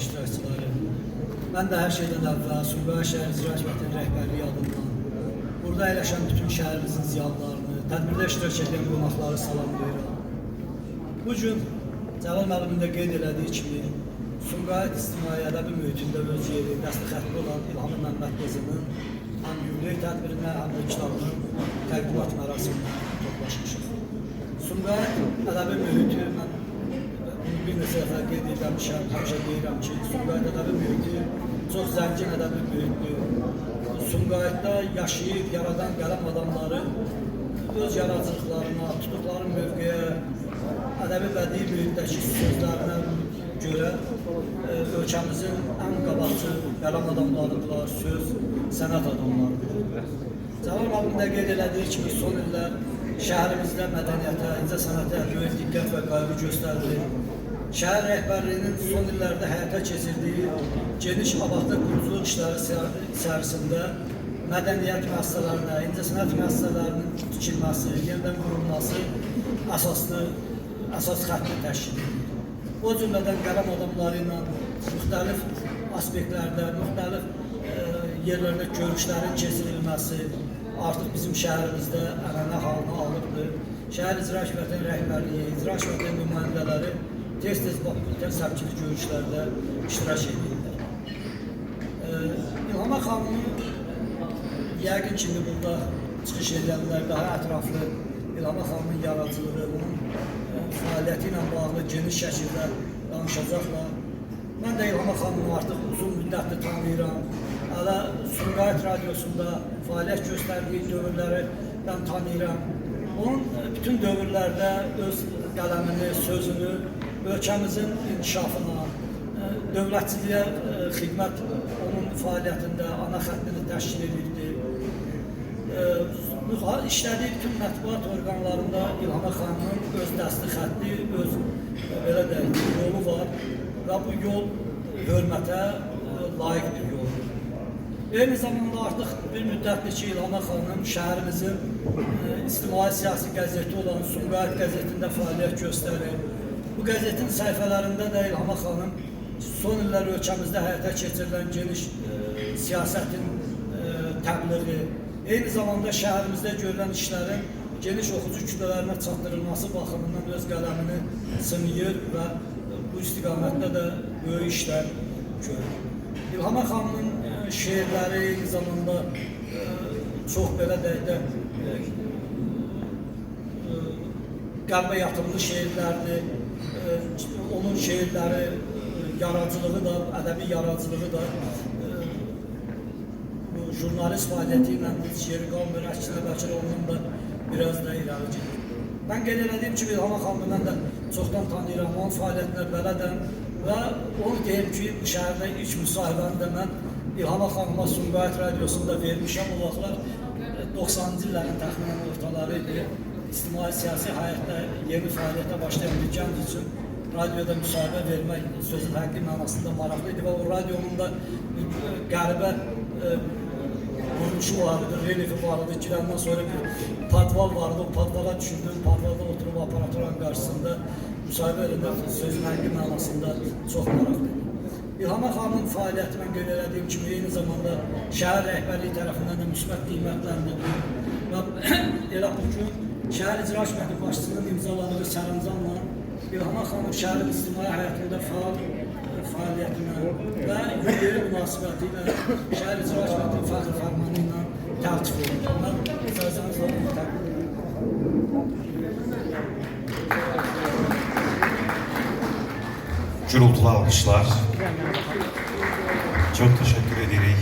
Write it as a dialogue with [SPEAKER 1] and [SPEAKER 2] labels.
[SPEAKER 1] iştirakçıları. Ben de her şeyden evvel Sumqayıt Şəhər İcra Hakimiyyətinin rəhbərliyi adından burada əyləşən bütün şəhərimizin ziyalılarını, tədbirdə iştirak edən qonaqları salamlayıram. Bugün Cəlal müəllimin də qeyd elədiyi kimi Sumqayıt İctimai Ədəbi mühitində öz yeri, dəstə xəttli olan İlham Məmməd qızının həm yubiley tədbirinə, həm də kitabının təqdimat mərasiminə toplaşmışıq. Sumqayıt ədəbi mühiti, mən bir neçə dəfə qeyd edilmişəm, həmişə deyirəm ki, Sumqayıt ədəbi mühiti çox zəngin ədəbi mühitdir. Sumqayıtda yaşayıb, yaradan qələm adamları öz yaradıcılıqlarına, tutduqları mövqeyə, ədəbi bədii mühitdəki sözlərinə görə ölkəmizin ən qabaqcıl qələm adamlarıdırlar, söz, sənət adamlarıdır. Cəlal müəllim də qeyd elədiyi kimi son illər şəhərimizdə mədəniyyətə, incəsənətə böyük diqqət və qayğı göstərilir. Şəhər rəhbərliyinin son illərdə həyata keçirdiyi geniş abadlıq quruculuq işləri içərisində mədəniyyət müəssisələrinə, incəsənət müəssisələrinin tikilməsi, yenidən qurulması əsas xətti təşkil edir. O cümlədən qələm adamları ilə müxtəlif aspektlərdə, müxtəlif yerlərdə görüşlərin keçirilməsi artıq bizim şəhərimizdə ənənə halını alıbdır. Şəhər İcra Hakimiyyətinin rəhbərliyi, İcra Hakimiyyətinin nümayəndələri tez-tez bakıtən səbkili görüşlərdə iştirak edirlər. İlham xanımın yəqin kimi burada çıxış edənlər daha ətraflı İlham xanımın yaradıcılığı, onun fəaliyyəti ilə bağlı geniş şəkildə danışacaqlar. Mən də İlham xanımı artıq uzun müddətli tanıyıram. Hələ Sumqayıt Radiosunda fəaliyyət göstərdiyi dövrlərdən tanıyıram. Onun bütün dövrlərdə öz qələmini, sözünü ölkəmizin inkişafına, dövlətçiliyə xidmət onun fəaliyyətində ana xəttini təşkil edirdi. İşlədiyi bütün mətbuat orqanlarında İlham xanımın öz dəsti xətti, öz belə deyək, yolu var və bu yol hörmətə layiq bir yoldur. Eyni zamanda artıq bir müddətdir ki, İlham xanım şəhərimizin ictimai siyasi qəzeti olan Sumqayıt qəzetində fəaliyyət göstərir. Bu qəzetin səhifələrində də İlham xanım son illər ölkəmizdə həyata keçirilən geniş siyasətin təbliği, eyni zamanda şəhərimizdə görülən işlərin geniş oxucu kütlələrinə çatdırılması baxımından öz qələmini sınayır və bu istiqamətdə də böyük işlər görür. İlham xanımın şeirləri eyni zamanda çox belə deyək də qəlbə yatımlı şeirlərdir. Onun şeirləri, yaradıcılığı da, ədəbi yaradıcılığı da jurnalist fəaliyyəti ilə şeiri qalmır, əksinə bəlkə ondan da biraz da irəli gedir. Mən qeyd elədiyim kimi İlham xanımı mən də çoxdan tanıyıram, onun fəaliyyətinə bələdəm və onu deyim ki, bu şəhərdə ilk müsahibəni də mən İlham xanıma Sumqayıt Radiosunda vermişəm. O vaxtlar 90-cı illərin təxminən ortaları idi. İctimai siyasi həyatda yeni fəaliyyətə başlayan bir gənc üçün radioda müsahibə vermək sözün həqiqi mənasında maraqlı idi və o radionun da qəribə quruluşu vardı, relifi vardı. Girəndən sonra bir padval vardı, o padvala düşündüm, padvalda oturub aparaturun qarşısında müsahibə edilən sözün həqiqi mənasında çox maraqlı idi. İlham xanımın fəaliyyəti mən qeyd elədiyim kimi eyni zamanda şəhər rəhbərliyi tərəfindən də müsbət qiymətləndirilir və elə bu gün şəhər İcra Hakimiyyəti başçısının imzaladığı sərəncamla İlham xanım şəhərin ictimai həyatında fəaliyyətinə və yubileyi münasibəti ilə şəhər İcra Hakimiyyətinin fəxri fərmanı ilə təltif olunur. Mən icazənizlə bunu təqdim edirəm.
[SPEAKER 2] Gürültülü alkışlar. Çok teşekkür ederim.